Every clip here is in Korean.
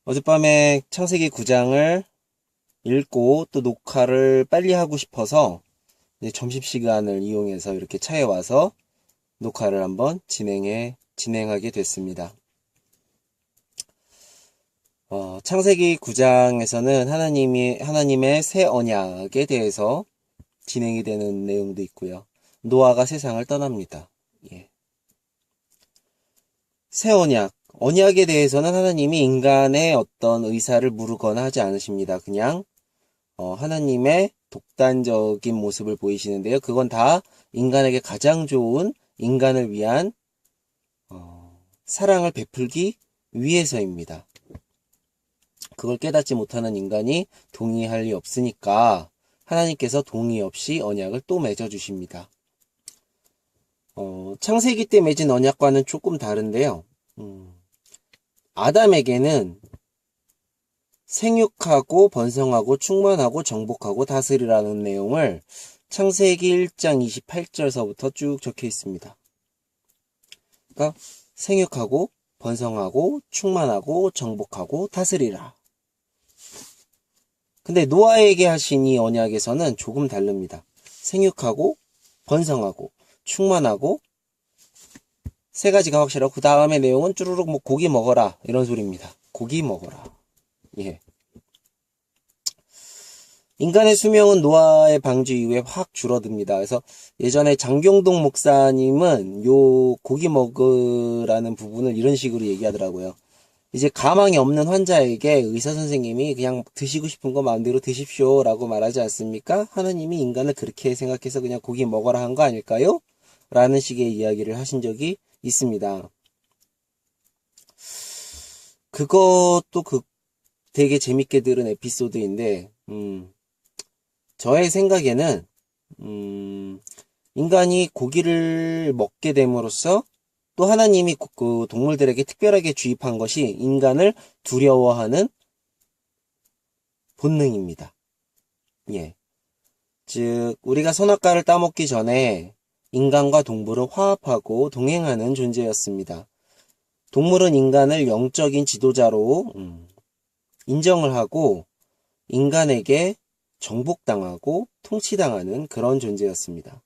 어젯밤에 창세기 9장을 읽고 또 녹화를 빨리 하고 싶어서 이제 점심시간을 이용해서 이렇게 차에 와서 녹화를 한번 진행하게 됐습니다. 창세기 9장에서는 하나님의 새 언약에 대해서 진행이 되는 내용도 있고요. 노아가 세상을 떠납니다. 예. 새 언약에 대해서는 하나님이 인간의 어떤 의사를 물거나 하지 않으십니다. 그냥 하나님의 독단적인 모습을 보이시는데요. 그건 다 인간에게 가장 좋은 인간을 위한 사랑을 베풀기 위해서입니다. 그걸 깨닫지 못하는 인간이 동의할 리 없으니까 하나님께서 동의 없이 언약을 또 맺어주십니다. 창세기 때 맺은 언약과는 조금 다른데요. 아담에게는 생육하고 번성하고 충만하고 정복하고 다스리라는 내용을 창세기 1장 28절서부터 쭉 적혀 있습니다. 그러니까 생육하고 번성하고 충만하고 정복하고 다스리라. 근데 노아에게 하신 이 언약에서는 조금 다릅니다. 생육하고 번성하고 충만하고 세 가지가 확실하고 그 다음의 내용은 쭈루룩 뭐 고기 먹어라 이런 소리입니다. 고기 먹어라. 예. 인간의 수명은 노아의 방주 이후에 확 줄어듭니다. 그래서 예전에 장경동 목사님은 요 고기 먹으라는 부분을 이런 식으로 얘기하더라고요. 이제 가망이 없는 환자에게 의사 선생님이 그냥 드시고 싶은 거 마음대로 드십시오 라고 말하지 않습니까? 하나님이 인간을 그렇게 생각해서 그냥 고기 먹어라 한 거 아닐까요? 라는 식의 이야기를 하신 적이 있습니다. 그것도 되게 재밌게 들은 에피소드인데, 저의 생각에는, 인간이 고기를 먹게 됨으로써 또 하나님이 그 동물들에게 특별하게 주입한 것이 인간을 두려워하는 본능입니다. 예. 즉, 우리가 선악과를 따먹기 전에 인간과 동물은 화합하고 동행하는 존재였습니다. 동물은 인간을 영적인 지도자로 인정을 하고 인간에게 정복당하고 통치당하는 그런 존재였습니다.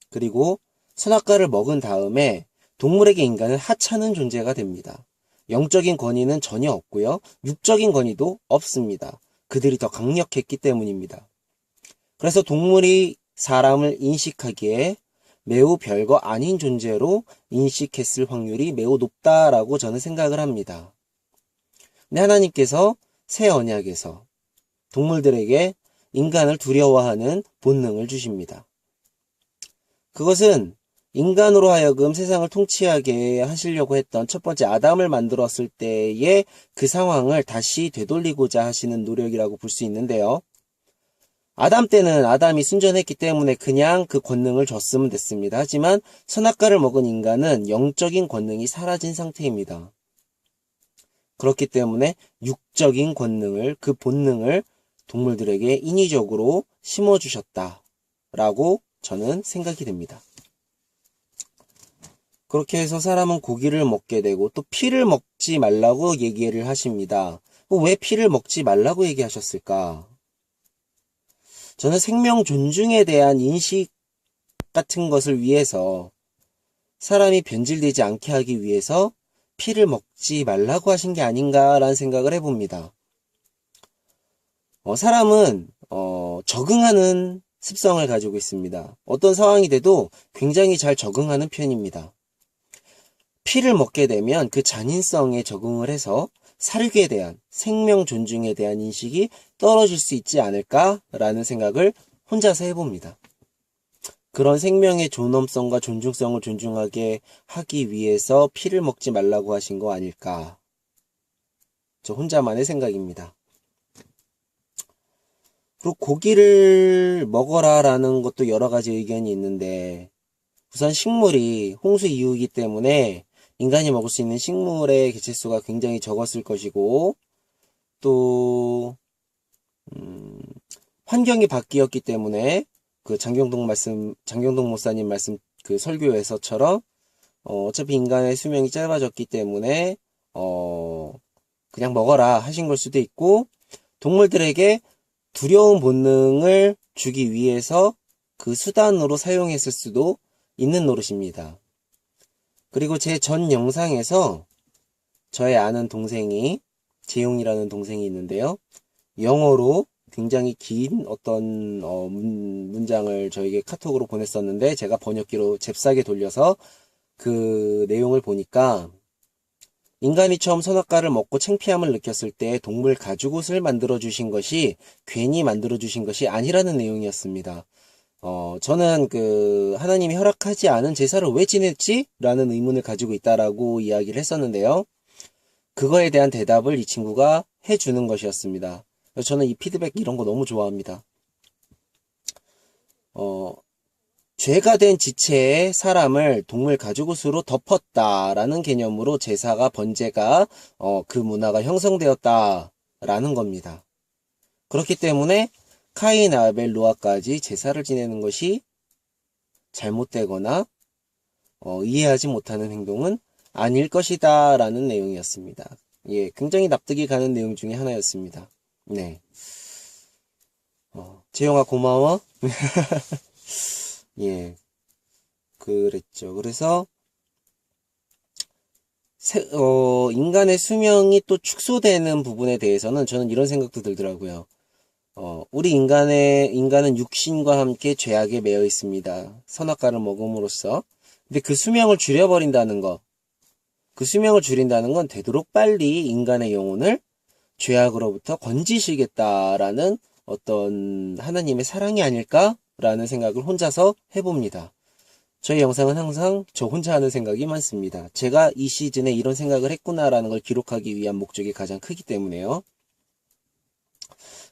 그리고 선악과를 먹은 다음에 동물에게 인간은 하찮은 존재가 됩니다. 영적인 권위는 전혀 없고요. 육적인 권위도 없습니다. 그들이 더 강력했기 때문입니다. 그래서 동물이 사람을 인식하기에 매우 별거 아닌 존재로 인식했을 확률이 매우 높다라고 저는 생각을 합니다. 근데 하나님께서 새 언약에서 동물들에게 인간을 두려워하는 본능을 주십니다. 그것은 인간으로 하여금 세상을 통치하게 하시려고 했던 첫 번째 아담을 만들었을 때의 그 상황을 다시 되돌리고자 하시는 노력이라고 볼 수 있는데요. 아담 때는 아담이 순전했기 때문에 그냥 그 권능을 줬으면 됐습니다. 하지만 선악과를 먹은 인간은 영적인 권능이 사라진 상태입니다. 그렇기 때문에 육적인 권능을, 그 본능을 동물들에게 인위적으로 심어주셨다라고 저는 생각이 됩니다. 그렇게 해서 사람은 고기를 먹게 되고 또 피를 먹지 말라고 얘기를 하십니다. 왜 피를 먹지 말라고 얘기하셨을까? 저는 생명 존중에 대한 인식 같은 것을 위해서 사람이 변질되지 않게 하기 위해서 피를 먹지 말라고 하신 게 아닌가라는 생각을 해봅니다. 사람은 적응하는 습성을 가지고 있습니다. 어떤 상황이 돼도 굉장히 잘 적응하는 편입니다. 피를 먹게 되면 그 잔인성에 적응을 해서 살육에 대한, 생명 존중에 대한 인식이 떨어질 수 있지 않을까라는 생각을 혼자서 해봅니다. 그런 생명의 존엄성과 존중성을 존중하게 하기 위해서 피를 먹지 말라고 하신 거 아닐까. 저 혼자만의 생각입니다. 그리고 고기를 먹어라라는 것도 여러 가지 의견이 있는데, 우선 식물이 홍수 이후이기 때문에 인간이 먹을 수 있는 식물의 개체수가 굉장히 적었을 것이고, 또 환경이 바뀌었기 때문에 그 장경동 목사님 말씀 그 설교에서처럼 어차피 인간의 수명이 짧아졌기 때문에 그냥 먹어라 하신 걸 수도 있고, 동물들에게 두려운 본능을 주기 위해서 그 수단으로 사용했을 수도 있는 노릇입니다. 그리고 제 전 영상에서 저의 아는 동생이, 재용이라는 동생이 있는데요. 영어로 굉장히 긴 어떤 문장을 저에게 카톡으로 보냈었는데, 제가 번역기로 잽싸게 돌려서 그 내용을 보니까, 인간이 처음 선악과를 먹고 창피함을 느꼈을 때 동물 가죽옷을 만들어주신 것이 괜히 만들어주신 것이 아니라는 내용이었습니다. 저는 하나님이 허락하지 않은 제사를 왜 지냈지? 라는 의문을 가지고 있다라고 이야기를 했었는데요. 그거에 대한 대답을 이 친구가 해주는 것이었습니다. 저는 이 피드백 이런 거 너무 좋아합니다. 죄가 된 지체의 사람을 동물 가죽옷으로 덮었다라는 개념으로 제사가 번제가 그 문화가 형성되었다라는 겁니다. 그렇기 때문에 카인, 아벨, 노아까지 제사를 지내는 것이 잘못되거나 이해하지 못하는 행동은 아닐 것이다 라는 내용이었습니다. 예, 굉장히 납득이 가는 내용 중에 하나였습니다. 네. 재영아 고마워. 예, 그랬죠. 그래서 인간의 수명이 또 축소되는 부분에 대해서는 저는 이런 생각도 들더라고요. 우리 인간은 육신과 함께 죄악에 매여 있습니다. 선악과를 먹음으로써. 근데 그 수명을 줄여버린다는 거, 그 수명을 줄인다는 건 되도록 빨리 인간의 영혼을 죄악으로부터 건지시겠다라는 어떤 하나님의 사랑이 아닐까라는 생각을 혼자서 해봅니다. 저희 영상은 항상 저 혼자 하는 생각이 많습니다. 제가 이 시즌에 이런 생각을 했구나라는 걸 기록하기 위한 목적이 가장 크기 때문에요.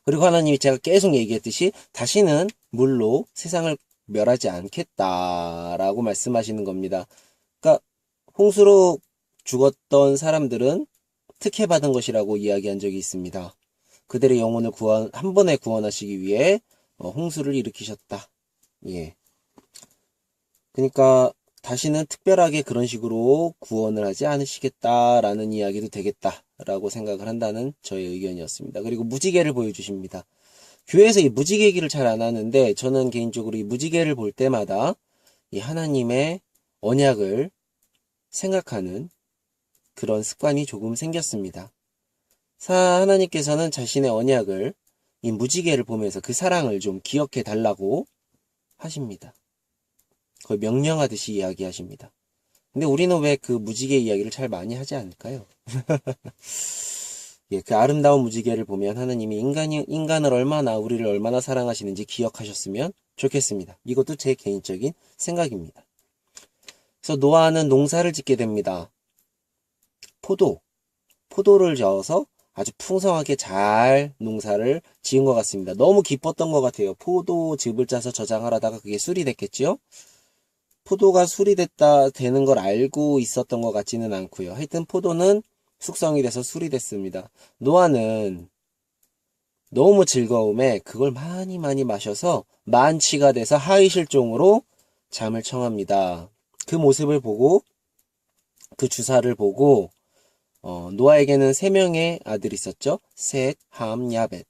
그리고 하나님이 제가 계속 얘기했듯이 다시는 물로 세상을 멸하지 않겠다라고 말씀하시는 겁니다. 그러니까 홍수로 죽었던 사람들은 특혜받은 것이라고 이야기한 적이 있습니다. 그들의 영혼을 한 번에 구원하시기 위해 홍수를 일으키셨다. 예. 그러니까 다시는 특별하게 그런 식으로 구원을 하지 않으시겠다라는 이야기도 되겠다라고 생각을 한다는 저의 의견이었습니다. 그리고 무지개를 보여주십니다. 교회에서 이 무지개 얘기를 잘 안 하는데 저는 개인적으로 이 무지개를 볼 때마다 이 하나님의 언약을 생각하는 그런 습관이 조금 생겼습니다. 하나님께서는 자신의 언약을 이 무지개를 보면서 그 사랑을 좀 기억해 달라고 하십니다. 거의 명령하듯이 이야기하십니다. 근데 우리는 왜 그 무지개 이야기를 잘 많이 하지 않을까요? 예, 그 아름다운 무지개를 보면 하나님이 우리를 얼마나 사랑하시는지 기억하셨으면 좋겠습니다. 이것도 제 개인적인 생각입니다. 그래서 노아는 농사를 짓게 됩니다. 포도를 저어서 아주 풍성하게 잘 농사를 지은 것 같습니다. 너무 기뻤던 것 같아요. 포도즙을 짜서 저장하려다가 그게 술이 됐겠죠? 포도가 술이 되는 걸 알고 있었던 것 같지는 않고요. 하여튼 포도는 숙성이 돼서 술이 됐습니다. 노아는 너무 즐거움에 그걸 많이 마셔서 만취가 돼서 하이실종으로 잠을 청합니다. 그 모습을 보고, 그 주사를 보고 노아에게는 3명의 아들이 있었죠. 셋, 함, 야벳.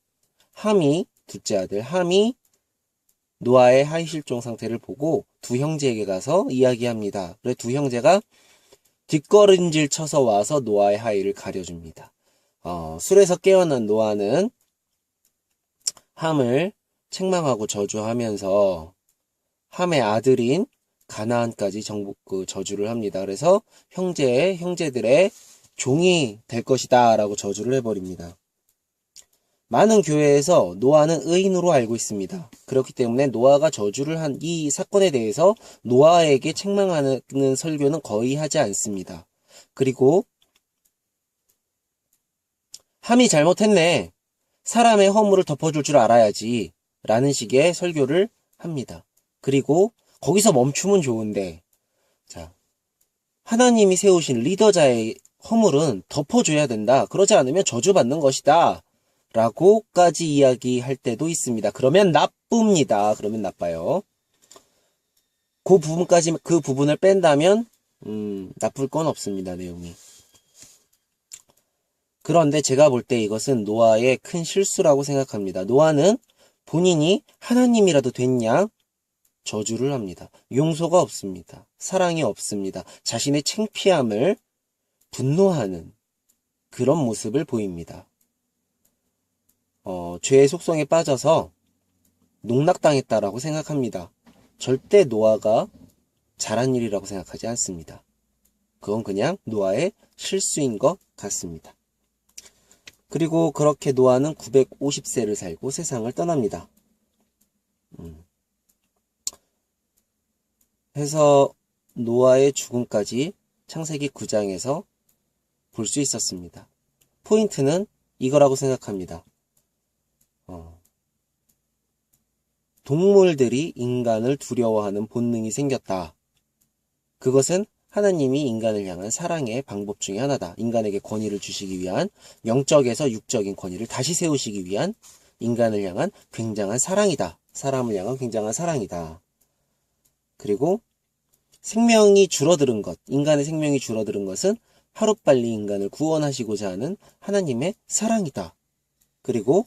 함이 둘째 아들, 함이 노아의 하이실종 상태를 보고 두 형제에게 가서 이야기합니다. 그래서 두 형제가 뒷걸음질 쳐서 와서 노아의 하이를 가려줍니다. 술에서 깨어난 노아는 함을 책망하고 저주하면서 함의 아들인 가나안까지 저주를 합니다. 그래서 형제들의 종이 될 것이다 라고 저주를 해버립니다. 많은 교회에서 노아는 의인으로 알고 있습니다. 그렇기 때문에 노아가 저주를 한 이 사건에 대해서 노아에게 책망하는 설교는 거의 하지 않습니다. 그리고 함이 잘못했네. 사람의 허물을 덮어줄 줄 알아야지 라는 식의 설교를 합니다. 그리고 거기서 멈추면 좋은데, 자, 하나님이 세우신 리더자의 허물은 덮어줘야 된다. 그러지 않으면 저주받는 것이다. 라고까지 이야기할 때도 있습니다. 그러면 나쁩니다. 그러면 나빠요. 그 부분을 뺀다면, 나쁠 건 없습니다. 내용이. 그런데 제가 볼 때 이것은 노아의 큰 실수라고 생각합니다. 노아는 본인이 하나님이라도 된 양 저주를 합니다. 용서가 없습니다. 사랑이 없습니다. 자신의 창피함을 분노하는 그런 모습을 보입니다. 죄의 속성에 빠져서 농락당했다라고 생각합니다. 절대 노아가 잘한 일이라고 생각하지 않습니다. 그건 그냥 노아의 실수인 것 같습니다. 그리고 그렇게 노아는 950세를 살고 세상을 떠납니다. 해서 노아의 죽음까지 창세기 9장에서 볼 수 있었습니다. 포인트는 이거라고 생각합니다. 동물들이 인간을 두려워하는 본능이 생겼다. 그것은 하나님이 인간을 향한 사랑의 방법 중에 하나다. 인간에게 권위를 주시기 위한, 영적에서 육적인 권위를 다시 세우시기 위한 인간을 향한 굉장한 사랑이다. 사람을 향한 굉장한 사랑이다. 그리고 생명이 줄어드는 것, 인간의 생명이 줄어드는 것은 하루빨리 인간을 구원하시고자 하는 하나님의 사랑이다. 그리고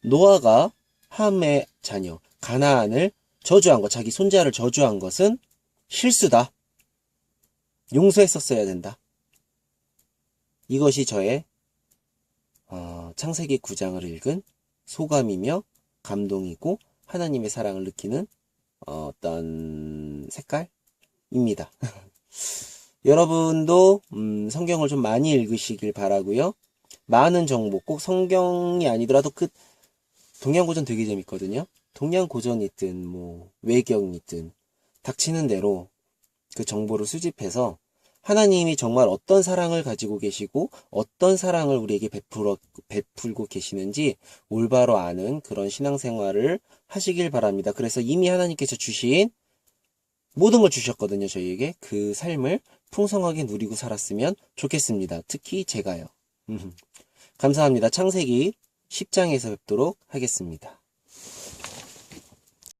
노아가 함의 자녀 가나안을 저주한 것, 자기 손자를 저주한 것은 실수다. 용서했었어야 된다. 이것이 저의 창세기 9장을 읽은 소감이며 감동이고 하나님의 사랑을 느끼는 어떤 색깔입니다. 여러분도 성경을 좀 많이 읽으시길 바라고요. 많은 정보, 꼭 성경이 아니더라도 동양고전 되게 재밌거든요. 동양고전이든 외경이든 닥치는 대로 그 정보를 수집해서 하나님이 정말 어떤 사랑을 가지고 계시고 어떤 사랑을 우리에게 베풀고 계시는지 올바로 아는 그런 신앙생활을 하시길 바랍니다. 그래서 이미 하나님께서 주신 모든 걸 주셨거든요. 저희에게 그 삶을 풍성하게 누리고 살았으면 좋겠습니다. 특히 제가요. 감사합니다. 창세기 10장에서 뵙도록 하겠습니다.